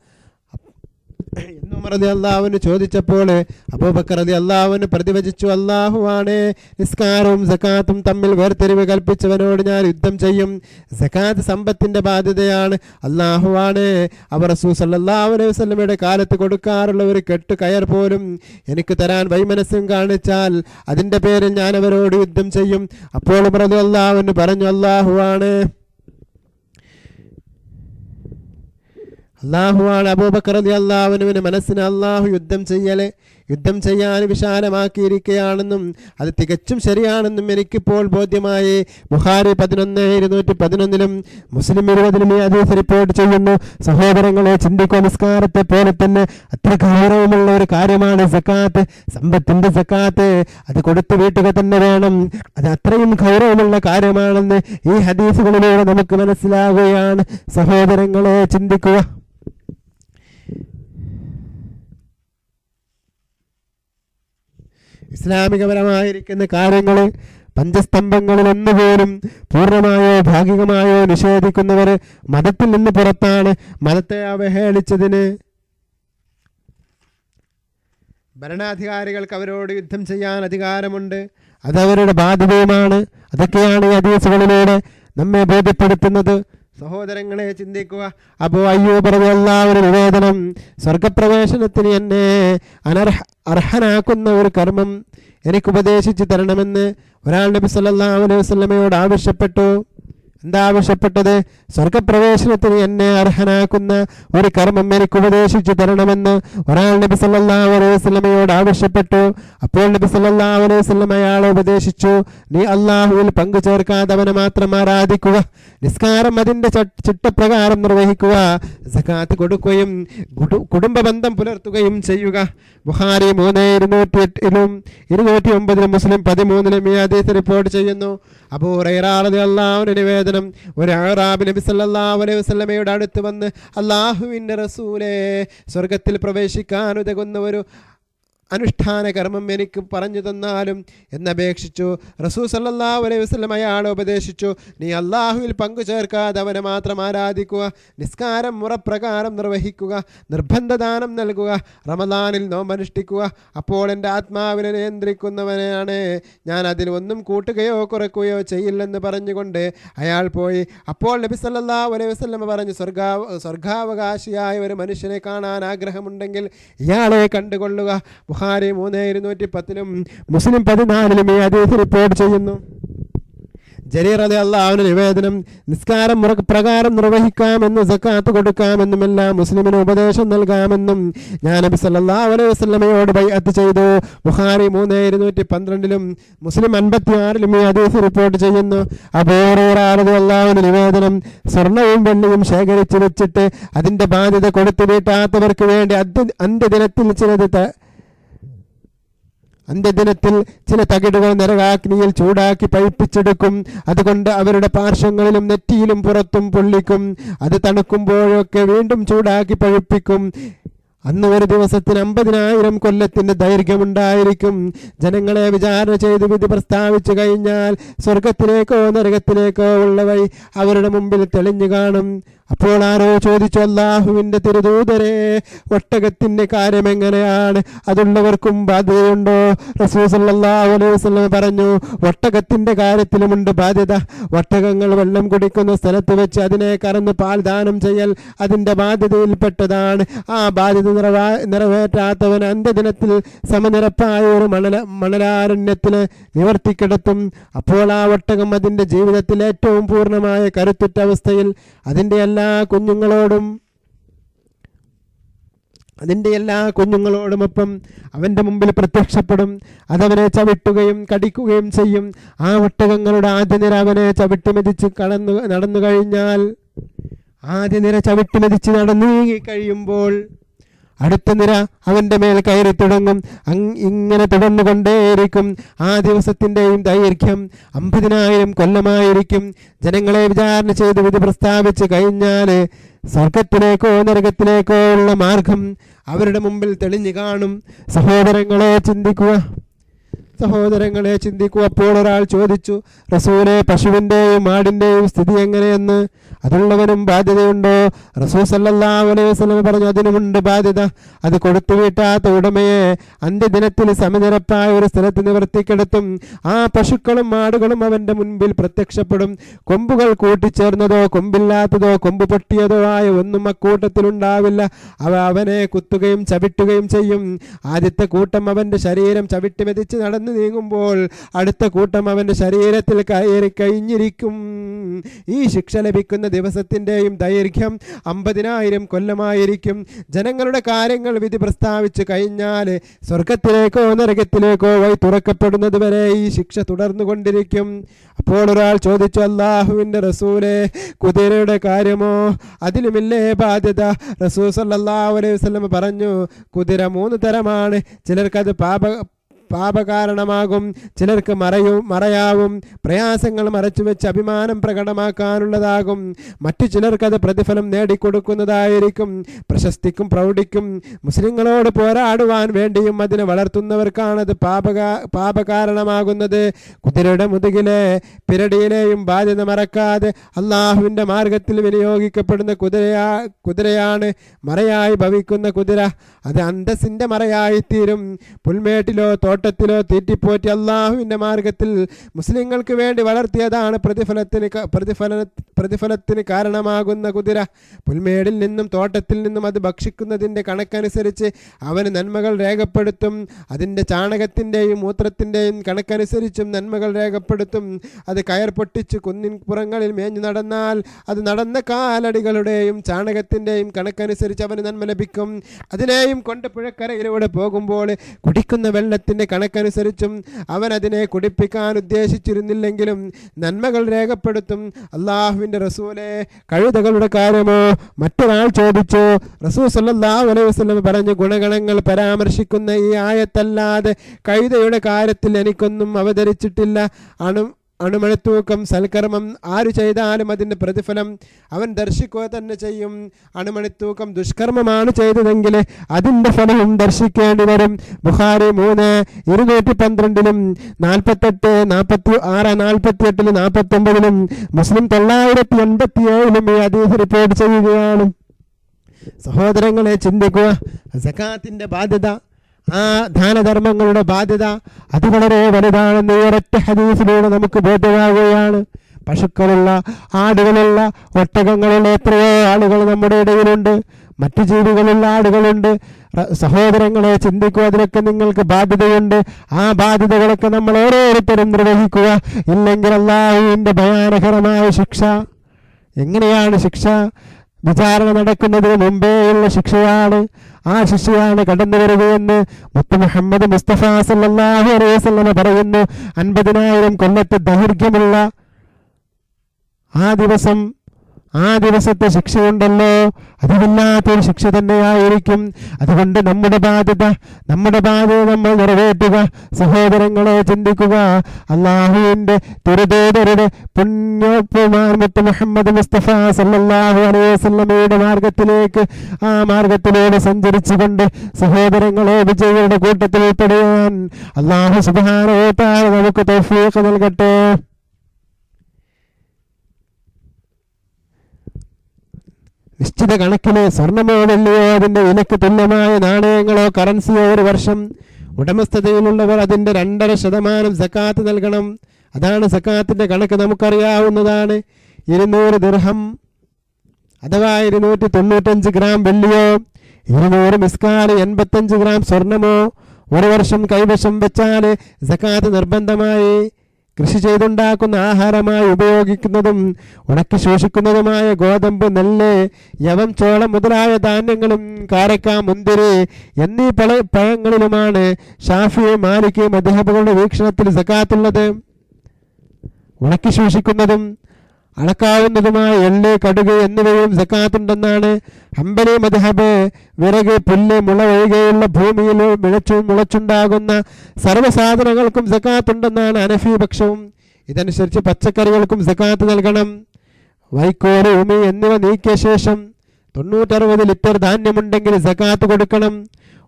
എന്ന് ഉമർ റളിയല്ലാഹു അൻഹു ചോദിച്ചപ്പോൾ അബൂബക്കർ റളിയല്ലാഹു അൻഹു പ്രതിവചിച്ചു, അല്ലാഹുവാണ് നിസ്കാരവും സകാത്തും തമ്മിൽ വേർതിരിവ് കൽപ്പിച്ചവനോട് ഞാൻ യുദ്ധം ചെയ്യും. സകാത്ത് സമ്പത്തിന്റെ ബാധ്യതയാണ്. അല്ലാഹുവാണ് അവർ റസൂൽ സല്ലല്ലാഹു അലൈഹി വസല്ലമയുടെ കാലത്ത് കൊടുക്കാറുള്ള ഒരു കെട്ട് കയർ പോലും എനിക്ക് തരാൻ വൈമനസ്യം കാണിച്ചാൽ അതിന്റെ പേരിൽ ഞാൻ അവരോട് യുദ്ധം ചെയ്യും. അപ്പോൾ ഉമർ റളിയല്ലാഹു അൻഹു പറഞ്ഞു, അല്ലാഹുവാണ് അബൂബക്കർ റളിയല്ലാഹു അൻഹുവിന്റെ മനസ്സിന് അല്ലാഹു യുദ്ധം ചെയ്യല് യുദ്ധം ചെയ്യാൻ വിശാലമാക്കിയിരിക്കുകയാണെന്നും അത് തികച്ചും ശരിയാണെന്നും എനിക്കിപ്പോൾ ബോധ്യമായി. ബുഖാരി 11:211 മുസ്ലിം 20 ഈ ഹദീസ് റിപ്പോർട്ട് ചെയ്യുന്നു. സഹോദരങ്ങളെ, ചിന്തിക്കുക, നിസ്കാരത്തെ പോലെ തന്നെ അത്ര ഗൗരവമുള്ള ഒരു കാര്യമാണ് സക്കാത്ത്, സമ്പത്തിന്റെ സക്കാത്ത്. അത് കൊടുത്തു വീട്ടുക തന്നെ വേണം. അത് അത്രയും ഗൗരവമുള്ള കാര്യമാണെന്ന് ഈ ഹദീസുകളിലൂടെ നമുക്ക് മനസ്സിലാവുകയാണ്. സഹോദരങ്ങളെ, ചിന്തിക്കുക. ഇസ്ലാമികപരമായിരിക്കുന്ന കാര്യങ്ങൾ പഞ്ചസ്തംഭങ്ങളിൽ ഒന്നുപോലും പൂർണ്ണമായോ ഭാഗികമായോ നിഷേധിക്കുന്നവർ മതത്തിൽ നിന്ന് പുറത്താണ്. മതത്തെ അവഹേളിച്ചതിന് ഭരണാധികാരികൾക്ക് അവരോട് യുദ്ധം ചെയ്യാൻ അധികാരമുണ്ട്. അതവരുടെ ബാധ്യതയുമാണ്. അതൊക്കെയാണ് ഈ ഹദീസുകളിലൂടെ നമ്മെ ബോധ്യപ്പെടുത്തുന്നത്. സഹോദരങ്ങളെ, ചിന്തിക്കുക. അബൂ അയ്യൂബ് റളിയല്ലാഹു അൻഹു നിവേദനം, സ്വർഗപ്രവേശനത്തിന് എന്നെ അർഹനാക്കുന്ന ഒരു കർമ്മം എനിക്ക് ഉപദേശിച്ചു തരണമെന്ന് ഒരാൾ നബി സല്ലല്ലാഹു അലൈഹി വസല്ലമയോട് ആവശ്യപ്പെട്ടു. എന്താ ആവശ്യപ്പെട്ടത്? സ്വർഗപ്രവേശനത്തിന് എന്നെ അർഹനാക്കുന്ന ഒരു കർമ്മം എനിക്ക് ഉപദേശിച്ചു തരണമെന്ന് ഒരാൾ നബി സല്ലല്ലാഹു അലൈഹി വസല്ലമയോട് ആവശ്യപ്പെട്ടു. അപ്പോൾ നബി സല്ലല്ലാഹു അലൈഹി വസല്ലമ അയാളെ ഉപദേശിച്ചു, നീ അല്ലാഹുവിൽ പങ്കു ചേർക്കാതെ അവനെ മാത്രം ആരാധിക്കുക, നിസ്കാരം അതിന്റെ ചിട്ടപ്രകാരം നിർവഹിക്കുക, സകാത്ത് കൊടുക്കുകയും കുടുംബ ബന്ധം പുലർത്തുകയും ചെയ്യുക. ബുഖാരി 3:208 209 മുസ്ലിം 13 ഈ ഹദീസ് റിപ്പോർട്ട് ചെയ്യുന്നു. അബൂ ഹുറൈറ റളിയല്ലാഹു അൻഹു നിവേദനം, ഒരു അഅറാബി നബി സല്ലല്ലാഹു അലൈഹി വസല്ലമയുടെ അടുത്ത് വന്ന്, അല്ലാഹുവിൻ്റെ റസൂലേ, സ്വർഗത്തിൽ പ്രവേശിക്കാൻ ഉതകുന്ന ഒരു അനുഷ്ഠാന കർമ്മം എനിക്ക് പറഞ്ഞു തന്നാലും എന്നപേക്ഷിച്ചു. റസൂൽ സല്ലല്ലാഹു അലൈഹി വസല്ലം അയാളെ ഉപദേശിച്ചു, നീ അല്ലാഹുവിൽ പങ്കു ചേർക്കാതെ അവനെ മാത്രം ആരാധിക്കുക, നിസ്കാരം മുറപ്രകാരം നിർവഹിക്കുക, നിർബന്ധദാനം നൽകുക, റമദാനിൽ നോമ്പനുഷ്ഠിക്കുക. അപ്പോൾ എൻ്റെ ആത്മാവിനെ നിയന്ത്രിക്കുന്നവനാണ് ഞാൻ, അതിൽ ഒന്നും കൂട്ടുകയോ കുറയ്ക്കുകയോ ചെയ്യില്ലെന്ന് പറഞ്ഞുകൊണ്ട് അയാൾ പോയി. അപ്പോൾ നബി സല്ലല്ലാഹു അലൈഹി വസല്ലം പറഞ്ഞു, സ്വർഗാവകാശിയായ ഒരു മനുഷ്യനെ കാണാൻ ആഗ്രഹമുണ്ടെങ്കിൽ ഇയാളെ കണ്ടുകൊള്ളുക. ബുഖാരി 3:210 മുസ്ലിം 14 ഈ ഹദീസ് റിപ്പോർട്ട് ചെയ്യുന്നു. ജരീർ റളിയല്ലാഹു അൻഹു നിവേദനം, നിസ്കാരം മുറപ്രകാരം നിർവഹിക്കാമെന്നും സക്കാത്ത് കൊടുക്കാമെന്നുമെല്ലാം മുസ്ലിമിന് ഉപദേശം നൽകാമെന്നും ഞാൻ നബി സല്ലല്ലാഹു അലൈഹി വസല്ലമയോട് ബൈഅത്ത് ചെയ്തു. ബുഖാരി 3:212 മുസ്ലിം 56 ഈ ഹദീസ് റിപ്പോർട്ട് ചെയ്യുന്നു. അബൂ ഹുറൈറ റളിയല്ലാഹു അൻഹു നിവേദനം, സ്വർണ്ണവും വെള്ളിയും ശേഖരിച്ചു വെച്ചിട്ട് അതിന്റെ ബാധ്യത കൊടുത്തു വീട്ടാത്തവർക്ക് വേണ്ടി അന്ത്യദിനത്തിൽ ചില തകിടുകൾ നരകാഗ്നിയിൽ ചൂടാക്കി പഴിപ്പിച്ചെടുക്കും. അതുകൊണ്ട് അവരുടെ പാർശ്വങ്ങളിലും നെറ്റിയിലും പുറത്തും പൊള്ളിക്കും. അത് തണുക്കുമ്പോഴൊക്കെ വീണ്ടും ചൂടാക്കി പഴിപ്പിക്കും. അന്ന് ഒരു ദിവസത്തിന് 50,000 കൊല്ലത്തിന്റെ ദൈർഘ്യമുണ്ടായിരിക്കും. ജനങ്ങളെ വിചാരണ ചെയ്ത് വിധി പ്രസ്താവിച്ചു കഴിഞ്ഞാൽ സ്വർഗത്തിലേക്കോ നരകത്തിലേക്കോ ഉള്ള വഴി അവരുടെ മുമ്പിൽ തെളിഞ്ഞു കാണും. അപ്പോൾ ആരോ ചോദിച്ചു, അല്ലാഹുവിൻ്റെ തിരുദൂതരെ, ഒട്ടകത്തിന്റെ കാര്യം എങ്ങനെയാണ്? അതുള്ളവർക്കും ബാധ്യതയുണ്ടോ? റസൂൽ സല്ലല്ലാഹു അലൈഹി വസല്ലം പറഞ്ഞു, ഒട്ടകത്തിന്റെ കാര്യത്തിലുമുണ്ട് ബാധ്യത. ഒട്ടകങ്ങൾ വെള്ളം കുടിക്കുന്ന സ്ഥലത്ത് വെച്ച് അതിനെ കറന്ന് പാൽ ദാനം ചെയ്യൽ അതിന്റെ ബാധ്യതയിൽപ്പെട്ടതാണ്. ആ ബാധ്യത നിറവേറ്റാത്തവൻ അന്ത്യദിനത്തിൽ സമനിരപ്പായ ഒരു മണലാരണ്യത്തിന് നിവർത്തിക്കിടത്തും. അപ്പോൾ ആ ഒട്ടകം അതിന്റെ ജീവിതത്തിൽ ഏറ്റവും പൂർണ്ണമായ കരുത്തുറ്റ അവസ്ഥയിൽ അതിന്റെ എല്ലാ കുഞ്ഞുങ്ങളോടുമൊപ്പം അവന്റെ മുമ്പിൽ പ്രത്യക്ഷപ്പെടും. അതവനെ ചവിട്ടുകയും കടിക്കുകയും ചെയ്യും. ആ ഒട്ടകങ്ങളുടെ ആദ്യ നിര അവനെ ചവിട്ടിമെതിച്ച് നടന്നു കഴിഞ്ഞാൽ, ആദ്യ നിര ചവിട്ടിമെതിച്ച് നടന്നു കഴിയുമ്പോൾ അടുത്ത നിര അവന്റെ മേൽ കയറി തുടങ്ങും. ഇങ്ങനെ തുടർന്നുകൊണ്ടേയിരിക്കും. ആ ദിവസത്തിൻ്റെയും ദൈർഘ്യം 50,000 കൊല്ലമായിരിക്കും. ജനങ്ങളെ വിചാരണ ചെയ്ത് വിധി പ്രസ്താവിച്ച് കഴിഞ്ഞാൽ സ്വർഗത്തിലേക്കോ നരകത്തിലേക്കോ ഉള്ള മാർഗം അവരുടെ മുമ്പിൽ തെളിഞ്ഞു കാണും. സഹോദരങ്ങളെ ചിന്തിക്കുക. അപ്പോൾ ഒരാൾ ചോദിച്ചു, റസൂലേ, പശുവിൻ്റെയും ആടിൻ്റെയും സ്ഥിതി എങ്ങനെയെന്ന്? അതുള്ളവനും ബാധ്യതയുണ്ടോ? റസൂൽ സല്ലല്ലാഹു അലൈഹി വസല്ലം പറഞ്ഞു, അതിനുമുണ്ട് ബാധ്യത. അത് കൊടുത്തു വീട്ടാത്ത ഉടമയെ അന്ത്യദിനത്തിൽ സമനിരപ്പായ ഒരു സ്ഥലത്ത് നിവർത്തിക്കെടുത്തും. ആ പശുക്കളും ആടുകളും അവന്റെ മുൻപിൽ പ്രത്യക്ഷപ്പെടും. കൊമ്പുകൾ കൂട്ടിച്ചേർന്നതോ കൊമ്പില്ലാത്തതോ കൊമ്പ് പൊട്ടിയതോ ആയ ഒന്നും അക്കൂട്ടത്തിലുണ്ടാവില്ല. അവനെ കുത്തുകയും ചവിട്ടുകയും ചെയ്യും. ആദ്യത്തെ കൂട്ടം അവന്റെ ശരീരം ചവിട്ടി മെതിച്ച് നടന്നു നിന്ന് നീങ്ങുമ്പോൾ അടുത്ത കൂട്ടം അവൻ്റെ ശരീരത്തിൽ കയറി കഴിഞ്ഞിരിക്കും. ഈ ശിക്ഷ ലഭിക്കുന്ന ദിവസത്തിൻ്റെയും ദൈർഘ്യം 50,000 കൊല്ലമായിരിക്കും. ജനങ്ങളുടെ കാര്യങ്ങൾ വിധി പ്രസ്താവിച്ച് കഴിഞ്ഞാൽ സ്വർഗത്തിലേക്കോ നരകത്തിലേക്കോ വഴി തുറക്കപ്പെടുന്നത് വരെ ഈ ശിക്ഷ തുടർന്നു കൊണ്ടിരിക്കും. അപ്പോൾ ഒരാൾ ചോദിച്ചു, അല്ലാഹുവിൻ്റെ റസൂലേ, കുതിരയുടെ കാര്യമോ? അതിലുമില്ലേ ബാധ്യത? റസൂൽ സല്ലല്ലാഹു അലൈഹി വസല്ലം പറഞ്ഞു, കുതിര 3 തരമാണ്. ചിലർക്കത് പാപകാരണമാകും, ചിലർക്ക് മറയാവും, പ്രയാസങ്ങൾ മറച്ചു വെച്ച് അഭിമാനം പ്രകടമാക്കാനുള്ളതാകും. മറ്റു ചിലർക്കത് പ്രതിഫലം നേടിക്കൊടുക്കുന്നതായിരിക്കും, പ്രശസ്തിക്കും പ്രൗഢിക്കും. മുസ്ലിങ്ങളോട് പോരാടുവാൻ വേണ്ടിയും അതിനെ വളർത്തുന്നവർക്കാണത് പാപകാരണമാകുന്നത്. കുതിരയുടെ മുതുകിലെ പിരടിയിലെയും ബാധ്യത മറക്കാതെ അള്ളാഹുവിൻ്റെ മാർഗത്തിൽ വിനിയോഗിക്കപ്പെടുന്ന കുതിരയാണ് മറയായി ഭവിക്കുന്ന കുതിര. അത് അന്തസ്സിൻ്റെ മറയായിത്തീരും. പുൽമേട്ടിലോ തോട്ടത്തിലോ തീറ്റിപ്പോറ്റി അള്ളാഹുവിൻ്റെ മാർഗത്തിൽ മുസ്ലിങ്ങൾക്ക് വേണ്ടി വളർത്തിയതാണ് പ്രതിഫലത്തിന് കാരണമാകുന്ന കുതിര. പുൽമേടിൽ നിന്നും തോട്ടത്തിൽ നിന്നും അത് ഭക്ഷിക്കുന്നതിൻ്റെ കണക്കനുസരിച്ച് അവന് നന്മകൾ രേഖപ്പെടുത്തും. അതിൻ്റെ ചാണകത്തിൻ്റെയും മൂത്രത്തിൻ്റെയും കണക്കനുസരിച്ചും നന്മകൾ രേഖപ്പെടുത്തും. അത് കയർ പൊട്ടിച്ച് കുന്നിൻ പുറങ്ങളിൽ മേഞ്ഞു നടന്നാൽ അത് നടന്ന കാലടികളുടെയും ചാണകത്തിൻ്റെയും കണക്കനുസരിച്ച് അവന് നന്മ ലഭിക്കും. അതിനെയും കൊണ്ട് പുഴക്കരയിലൂടെ പോകുമ്പോൾ കുടിക്കുന്ന വെള്ളത്തിൻ്റെ കണക്കനുസരിച്ചും അവൻ അതിനെ കുടിപ്പിക്കാൻ ഉദ്ദേശിച്ചിരുന്നില്ലെങ്കിലും നന്മകൾ രേഖപ്പെടുത്തും. അള്ളാഹുവിൻ്റെ റസൂലേ, കഴുതകളുടെ കാര്യമോ? മറ്റൊരാൾ ചോദിച്ചു. റസൂൽ സല്ലല്ലാഹു അലൈഹി വസല്ലം പറഞ്ഞു, ഗുണഗണങ്ങൾ പരാമർശിക്കുന്ന ഈ ആയത്തല്ലാതെ കഴുതയുടെ കാര്യത്തിൽ എനിക്കൊന്നും അവതരിച്ചിട്ടില്ല. അണുമണിത്തൂക്കം സൽക്കർമ്മം ആര് ചെയ്താലും അതിൻ്റെ പ്രതിഫലം അവൻ ദർശിക്കുക തന്നെ ചെയ്യും. അണുമണിത്തൂക്കം ദുഷ്കർമ്മമാണ് ചെയ്തതെങ്കിൽ അതിൻ്റെ ഫലവും ദർശിക്കേണ്ടി വരും. ബുഖാരി 3:212 48, 46, 48, 49 മുസ്ലിം 987 ഈ ഹദീസ് റിപ്പോർട്ട് ചെയ്യുകയാണ്. സഹോദരങ്ങളെ, ചിന്തിക്കുക. സകാത്തിന്റെ ബാധ്യത, ആ ദാനധർമ്മങ്ങളുടെ ബാധ്യത അത് വളരെ വലുതാണെന്ന് ഈ ഒരൊറ്റ ഹദീസിലൂടെ നമുക്ക് ബോധ്യമാകുകയാണ്. പശുക്കളുള്ള, ആടുകളുള്ള, ഒട്ടകങ്ങളുള്ള എത്രയോ ആളുകൾ നമ്മുടെ ഇടയിലുണ്ട്. മറ്റു ജീവികളുള്ള ആടുകളുണ്ട്. സഹോദരങ്ങളെ, ചിന്തിക്കുക. അതിലൊക്കെ നിങ്ങൾക്ക് ബാധ്യതയുണ്ട്. ആ ബാധ്യതകളൊക്കെ നമ്മൾ ഓരോരുത്തരും നിർവഹിക്കുക. ഇല്ലെങ്കിൽ അല്ലാഹുവിൻ്റെ ഭയാനകരമായ ശിക്ഷ. എങ്ങനെയാണ് ശിക്ഷ? വിചാരണ നടക്കുന്നതിന് മുമ്പേയുള്ള ശിക്ഷയാണ്. ആ ശിക്ഷയാണ് കടന്നു വരികയെന്ന് മുത്ത് മുഹമ്മദ് മുസ്തഫ സല്ലല്ലാഹു അലൈഹി വസല്ലം പറയുന്നു. 50,000 കൊല്ലത്തെ ദൈർഘ്യമുള്ള ആ ദിവസത്തെ ശിക്ഷയുണ്ടല്ലോ, അത് വല്ലാത്തൊരു ശിക്ഷ തന്നെയായിരിക്കും. അതുകൊണ്ട് നമ്മുടെ ബാധ്യത നമ്മൾ നിറവേറ്റുക. സഹോദരങ്ങളെ, ചിന്തിക്കുക. അള്ളാഹുവിൻ്റെ തിരുദൂതരുടെ പുണ്യോപ്പമാൻ മുത്ത് മുഹമ്മദ് മുസ്തഫ സല്ലല്ലാഹു അലൈഹി വസല്ലമയുടെ മാർഗത്തിലേക്ക്, ആ മാർഗത്തിലൂടെ സഞ്ചരിച്ചുകൊണ്ട് സഹോദരങ്ങളെ വിജയികളുടെ കൂട്ടത്തിൽ ഉൾപ്പെടുവാൻ അള്ളാഹു സുബ്ഹാനഹു വ തആല നമുക്ക് തൗഫീഖ് നൽകട്ടെ. നിശ്ചിത കണക്കിന് സ്വർണമോ വെള്ളിയോ അതിൻ്റെ വിലക്ക് തുല്യമായ നാണയങ്ങളോ കറൻസിയോ ഒരു വർഷം ഉടമസ്ഥതയിലുള്ളവർ അതിൻ്റെ 2.5% സക്കാത്ത് നൽകണം. അതാണ് സക്കാത്തിൻ്റെ കണക്ക്, നമുക്കറിയാവുന്നതാണ്. 200 ദിർഹം അഥവാ 295 ഗ്രാം വെള്ളിയോ 200 മിസ്കാൽ 85 ഗ്രാം സ്വർണമോ ഒരു വർഷം കൈവശം വെച്ചാൽ സക്കാത്ത് നിർബന്ധമായി. കൃഷി ചെയ്തുണ്ടാക്കുന്ന ആഹാരമായി ഉപയോഗിക്കുന്നതും ഉണക്കി ശോഷിക്കുന്നതുമായ ഗോതമ്പ്, നെല്ല്, യവം, ചോളം മുതലായ ധാന്യങ്ങളും കാരക്ക, മുന്തിരി എന്നീ പഴങ്ങളിലുമാണ് ഷാഫി, മാലിക് മദ്ഹബുകളുടെ വീക്ഷണത്തിൽ സക്കാത്തുള്ളത്. ഉണക്കി ശോഷിക്കുന്നതും അളക്കാവുന്നതുമായ എള്ള്, കടുക് എന്നിവയും സക്കാത്തുണ്ടെന്നാണ് ഹംബലി മദ്ഹബ്. വിറക്, പുല്ല്, മുള ഒഴികെയുള്ള ഭൂമിയിൽ മുളച്ചുണ്ടാകുന്ന സർവ്വസാധനങ്ങൾക്കും സക്കാത്തുണ്ടെന്നാണ് ഹനഫി പക്ഷവും. ഇതനുസരിച്ച് പച്ചക്കറികൾക്കും സക്കാത്ത് നൽകണം. വൈക്കോല്, ഉമി എന്നിവ നീക്കിയ ശേഷം 90-60 ലിറ്റർ ധാന്യമുണ്ടെങ്കിൽ സക്കാത്ത് കൊടുക്കണം.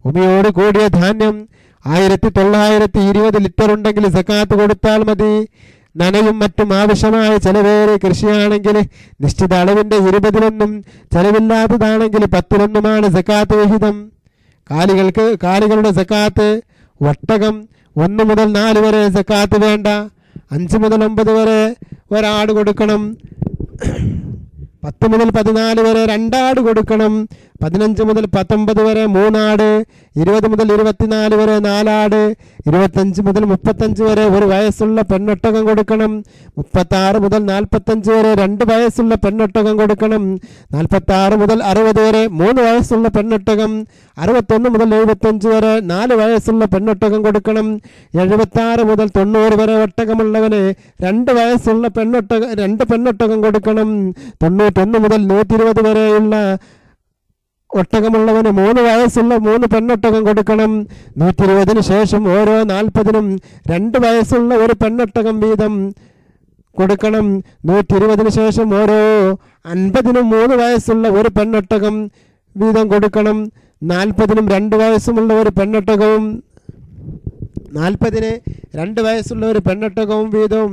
ഉമിയോട് കൂടിയ ധാന്യം 1920 ലിറ്റർ ഉണ്ടെങ്കിൽ സക്കാത്ത് കൊടുത്താൽ മതി. നനയും മറ്റും ആവശ്യമായ ചെലവേറെ കൃഷിയാണെങ്കിൽ നിശ്ചിത അളവിൻ്റെ 20-1, ചെലവില്ലാത്തതാണെങ്കിൽ 10-1 സക്കാത്ത് വിഹിതം. കാലികളുടെ സക്കാത്ത്. ഒട്ടകം 1 മുതൽ 4 വരെ സക്കാത്ത് വേണ്ട. 5 മുതൽ 9 വരെ ഒരാട് കൊടുക്കണം. 10 മുതൽ 14 വരെ 2 ആട് കൊടുക്കണം. 15 മുതൽ 19 വരെ 3 ആട്, 20 മുതൽ 24 വരെ 4 ആട്, 25 മുതൽ 35 വരെ 1 വയസ്സുള്ള പെണ്ണൊട്ടകം കൊടുക്കണം. 36 മുതൽ 45 വരെ 2 വയസ്സുള്ള പെണ്ണൊട്ടകം കൊടുക്കണം. 46 മുതൽ 60 വരെ 3 വയസ്സുള്ള പെണ്ണൊട്ടകം. 61 മുതൽ 75 വരെ 4 വയസ്സുള്ള പെണ്ണൊട്ടകം കൊടുക്കണം. 76 മുതൽ 90 വരെ ഒട്ടകമുള്ളവന് 2 വയസ്സുള്ള പെണ്ണൊട്ടകം 2 പെണ്ണൊട്ടകം കൊടുക്കണം. 91 മുതൽ 120 വരെയുള്ള ഒട്ടകമുള്ളവന് 3 വയസ്സുള്ള 3 പെണ്ണൊട്ടകം കൊടുക്കണം. 120 ശേഷം ഓരോ 40-നും 2 വയസ്സുള്ള 1 പെണ്ണൊട്ടകം വീതം കൊടുക്കണം. 120 ശേഷം ഓരോ 50-നും 3 വയസ്സുള്ള 1 പെണ്ണൊട്ടകം വീതം കൊടുക്കണം. 40-നും 2 വയസ്സുമുള്ള 1 പെണ്ണൊട്ടകവും 40-ന് 2 വയസ്സുള്ള 1 പെണ്ണൊട്ടകവും വീതവും.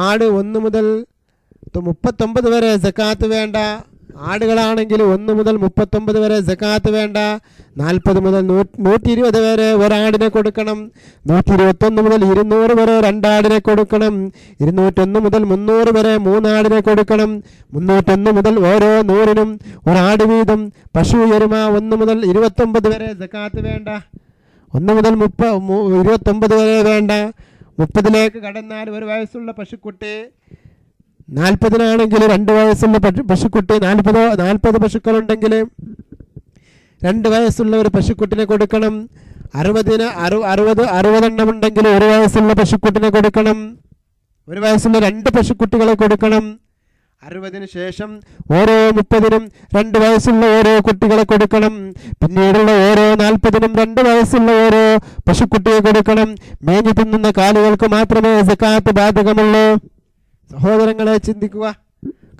ആട് 1 മുതൽ 39 വരെ സക്കാത്ത് വേണ്ട. ആടുകളാണെങ്കിൽ 1 മുതൽ 39 വരെ സക്കാത്ത് വേണ്ട. 40 മുതൽ 120 വരെ ഒരാടിനെ കൊടുക്കണം. 121 മുതൽ 200 വരെ 2 ആടിനെ കൊടുക്കണം. 201 മുതൽ 300 വരെ 3 ആടിനെ കൊടുക്കണം. 301 മുതൽ ഓരോ 100-നും 1 ആട് വീതം. പശു എരുമ 1 മുതൽ 29 വരെ സക്കാത്ത് വേണ്ട. 1 മുതൽ 29 വരെ വേണ്ട. 30-ലേക്ക് കടന്നാൽ 1 വയസ്സുള്ള പശുക്കുട്ടി. 40-നാണെങ്കിൽ 2 വയസ്സുള്ള പശുക്കുട്ടി. 40 പശുക്കളുണ്ടെങ്കിൽ 2 വയസ്സുള്ള 1 പശുക്കുട്ടിനെ കൊടുക്കണം. 60 എണ്ണം ഉണ്ടെങ്കിൽ 1 വയസ്സുള്ള പശുക്കുട്ടിനെ കൊടുക്കണം. 1 വയസ്സുള്ള 2 പശുക്കുട്ടികളെ കൊടുക്കണം. 60-ന് ശേഷം ഓരോ 30-നും 2 വയസ്സുള്ള ഓരോ കുട്ടികളെ കൊടുക്കണം. പിന്നീടുള്ള ഓരോ 40-നും 2 വയസ്സുള്ള ഓരോ പശുക്കുട്ടിയെ കൊടുക്കണം. മേഞ്ഞു തിന്നുന്ന കാലുകൾക്ക് മാത്രമേ സക്കാത്ത് ബാധകമുള്ളൂ. സഹോദരങ്ങളെ ചിന്തിക്കുക.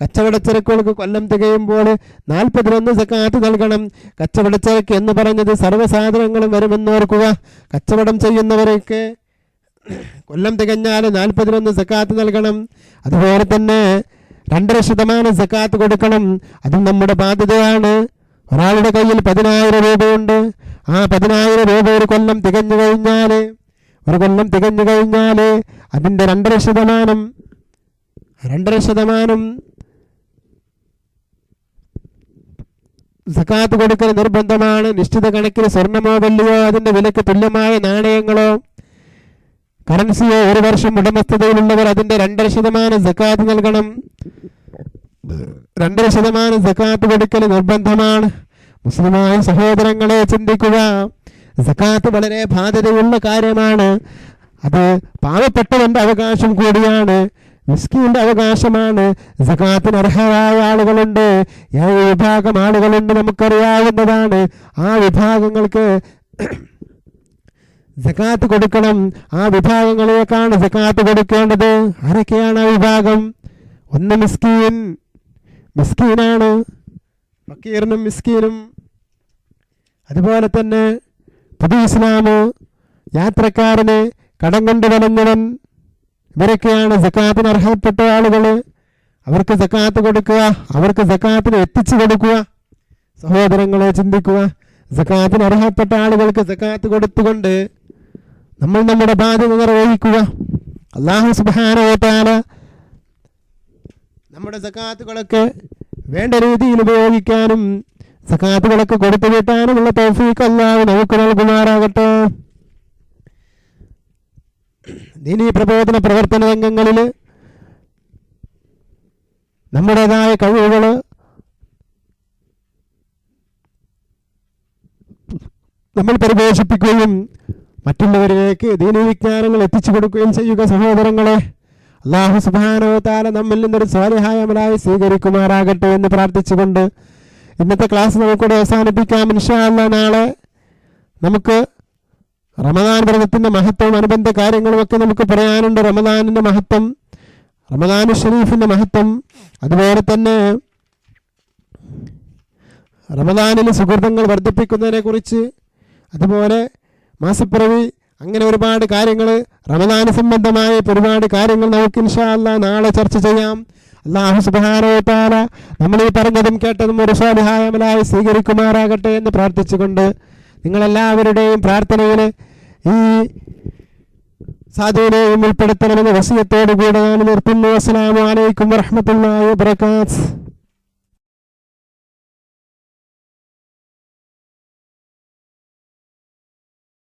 കച്ചവടച്ചരക്കുകൾക്ക് കൊല്ലം തികയുമ്പോൾ 41 സക്കാത്ത് നൽകണം. കച്ചവടച്ചരക്ക് എന്ന് പറഞ്ഞത് സർവ്വസാധനങ്ങളും വരുമെന്ന് ഓർക്കുക. കച്ചവടം ചെയ്യുന്നവർക്ക് കൊല്ലം തികഞ്ഞാൽ 41 സക്കാത്ത് നൽകണം. അതുപോലെ തന്നെ 2.5% സക്കാത്ത് കൊടുക്കണം. അതും നമ്മുടെ ബാധ്യതയാണ്. ഒരാളുടെ കയ്യിൽ 10,000 രൂപയുണ്ട്. ആ 10,000 രൂപ ഒരു കൊല്ലം തികഞ്ഞു കഴിഞ്ഞാൽ അതിൻ്റെ 2.5% സക്കാത്ത് കൊടുക്കൽ നിർബന്ധമാണ്. നിശ്ചിത കണക്കിന് സ്വർണമോ വെള്ളിയോ അതിൻ്റെ വിലക്ക് തുല്യമായ നാണയങ്ങളോ കറൻസിയോ 1 വർഷം ഉടമസ്ഥതയിലുള്ളവർ അതിൻ്റെ 2.5% സക്കാത്ത് നൽകണം. 2.5% സക്കാത്ത് കൊടുക്കൽ നിർബന്ധമാണ്. മുസ്ലിമായ സഹോദരങ്ങളെ ചിന്തിക്കുക. സക്കാത്ത് വളരെ ബാധ്യതയുള്ള കാര്യമാണ്. അത് പാവപ്പെട്ടവന്റെ അവകാശം കൂടിയാണ്. മിസ്കീന്റെ അവകാശമാണ്. സക്കാത്തിന് അർഹരായ ആളുകളുണ്ട്. 7 വിഭാഗം ആളുകളുണ്ട്, നമുക്കറിയാവുന്നതാണ്. ആ വിഭാഗങ്ങൾക്ക് സക്കാത്ത് കൊടുക്കണം. ആ വിഭാഗങ്ങളിലേക്കാണ് സക്കാത്ത് കൊടുക്കേണ്ടത്. ആരൊക്കെയാണ് ആ വിഭാഗം? 1 മിസ്കീനാണ്, ഫക്കീറിനും മിസ്കീനും. അതുപോലെ തന്നെ പുതു ഇസ്ലാമ്, യാത്രക്കാരന്, കടം കൊണ്ട് വലഞ്ഞവൻ, ഇവരൊക്കെയാണ് സക്കാത്തിന് അർഹപ്പെട്ട ആളുകൾ. അവർക്ക് സക്കാത്ത് കൊടുക്കുക, അവർക്ക് സക്കാത്തിന് എത്തിച്ചു കൊടുക്കുക. സഹോദരങ്ങളെ ചിന്തിക്കുക. സക്കാത്തിന് അർഹപ്പെട്ട ആളുകൾക്ക് സക്കാത്ത് കൊടുത്തുകൊണ്ട് നമ്മൾ നമ്മുടെ ബാധ്യത നിർവഹിക്കുക. അല്ലാഹു സുബ്ഹാനഹു വ തആല നമ്മുടെ സക്കാത്തുകളൊക്കെ വേണ്ട രീതിയിൽ ഉപയോഗിക്കാനും സക്കാത്തുകളൊക്കെ കൊടുത്തു വീട്ടാനുമുള്ള തൗഫീഖ് അല്ലാഹു നമുക്ക് നൽകുമാറാകട്ടെ. ദീനീ പ്രബോധന പ്രവർത്തന രംഗങ്ങളിൽ നമ്മുടേതായ കഴിവുകൾ നമ്മൾ പരിപോഷിപ്പിക്കുകയും മറ്റുള്ളവരിലേക്ക് ദീനീ വിജ്ഞാനങ്ങൾ എത്തിച്ചു കൊടുക്കുകയും ചെയ്യുക. സഹോദരങ്ങളെ, അല്ലാഹു സുബ്ഹാനഹു വ തആല നമ്മിൽ നിന്നൊരു സ്വാലിഹായ അമലായി സ്വീകരിക്കുമാറാകട്ടെ എന്ന് പ്രാർത്ഥിച്ചുകൊണ്ട് ഇന്നത്തെ ക്ലാസ് നമുക്കിവിടെ അവസാനിപ്പിക്കാം. ഇൻഷാ അല്ലാഹ് നാളെ നമുക്ക് റമദാൻ വ്രതത്തിൻ്റെ മഹത്വം, അനുബന്ധ കാര്യങ്ങളുമൊക്കെ നമുക്ക് പറയാനുണ്ട്. റമദാനിൻ്റെ മഹത്വം, റമദാൻ ഷരീഫിൻ്റെ മഹത്വം, അതുപോലെ തന്നെ റമദാനിൽ സുഹൃത്തുക്കൾ വർദ്ധിപ്പിക്കുന്നതിനെ കുറിച്ച്, അതുപോലെ മാസപ്പിറവി, അങ്ങനെ ഒരുപാട് കാര്യങ്ങൾ, റമദാൻ സംബന്ധമായ ഒരുപാട് കാര്യങ്ങൾ നമുക്ക് ഇൻഷാ അല്ലാഹ് നാളെ ചർച്ച ചെയ്യാം. അല്ലാഹു സുബ്ഹാനഹു വ തആല നമ്മൾ ഈ പറഞ്ഞതും കേട്ടതും ഒരു സ്വാലിഹായ അമലായി സ്വീകരിക്കുമാറാകട്ടെ എന്ന് പ്രാർത്ഥിച്ചുകൊണ്ട് നിങ്ങളെല്ലാവരുടെയും പ്രാർത്ഥനയിൽ ഈ സാധുവിനെയും ഉൾപ്പെടുത്തണമെന്ന് വസിയത്തോടു കൂടെ ഞാൻ നിർത്തുന്നു. അസ്സലാമു അലൈക്കും വറഹ്മത്തുള്ളാഹി വബറകാതുഹു.